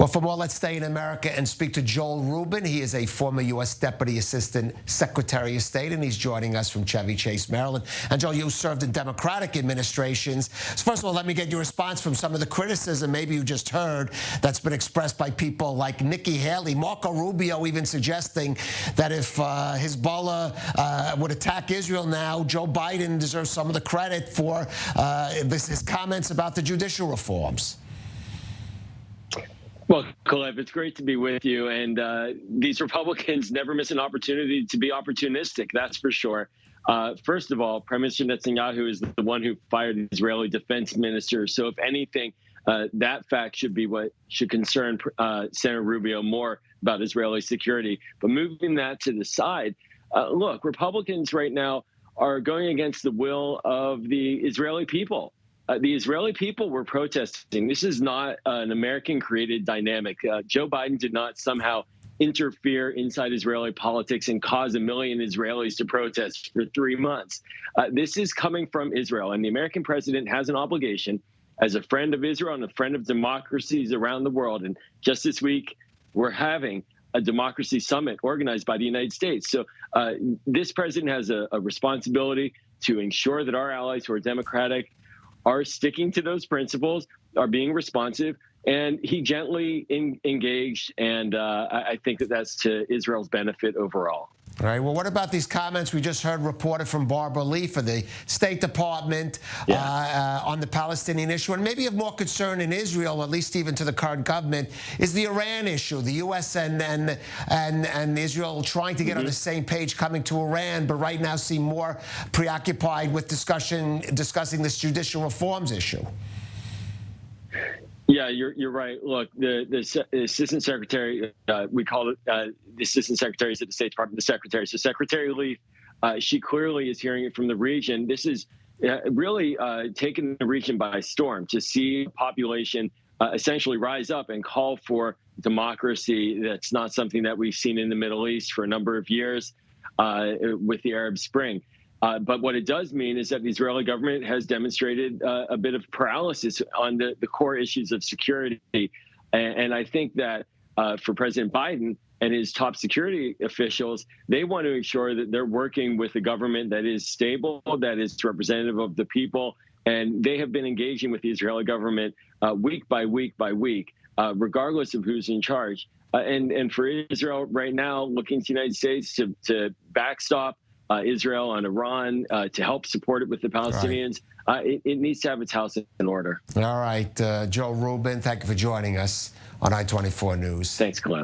Well, for more, let's stay in America and speak to Joel Rubin. He is a former U.S. Deputy Assistant Secretary of State, and he's joining us from Chevy Chase, Maryland. And Joel, you served in Democratic administrations. So first of all, let me get your response from some of the criticism maybe you just heard that's been expressed by people like Nikki Haley, Marco Rubio even suggesting that if Hezbollah would attack Israel now, Joe Biden deserves some of the credit for his comments about the judicial reforms. Well, Caleb, it's great to be with you. And these Republicans never miss an opportunity to be opportunistic, that's for sure. First of all, Prime Minister Netanyahu is the one who fired the Israeli defense minister. So if anything, that fact should be what should concern Senator Rubio more about Israeli security. But moving that to the side, look, Republicans right now are going against the will of the Israeli people. The Israeli people were protesting. This is not an American-created dynamic. Joe Biden did not somehow interfere inside Israeli politics and cause 1 million Israelis to protest for 3 months. This is coming from Israel, and the American president has an obligation as a friend of Israel and a friend of democracies around the world. And just this week, we're having a democracy summit organized by the United States. So this president has a responsibility to ensure that our allies who are democratic are sticking to those principles, are being responsive, and he gently engaged, and I think that that's to Israel's benefit overall. All right. Well, what about these comments we just heard reported from Barbara Lee for the State Department on the Palestinian issue, and maybe of more concern in Israel, at least even to the current government, is the Iran issue. The U.S. and Israel trying to get on the same page coming to Iran, but right now seem more preoccupied with discussing this judicial reforms issue. Yeah, you're right. Look, the assistant secretary, we call it the assistant secretaries at the State Department, the secretary. So Secretary Lee, she clearly is hearing it from the region. This is really taking the region by storm to see the population essentially rise up and call for democracy. That's not something that we've seen in the Middle East for a number of years with the Arab Spring. But what it does mean is that the Israeli government has demonstrated a bit of paralysis on the core issues of security. And I think that for President Biden and his top security officials, they want to ensure that they're working with a government that is stable, that is representative of the people. And they have been engaging with the Israeli government week by week by week, regardless of who's in charge. And for Israel right now, looking to the United States to backstop Israel on Iran, to help support it with the Palestinians. Right. It needs to have its house in order. All right. Joel Rubin, thank you for joining us on i24 News. Thanks, Glenn.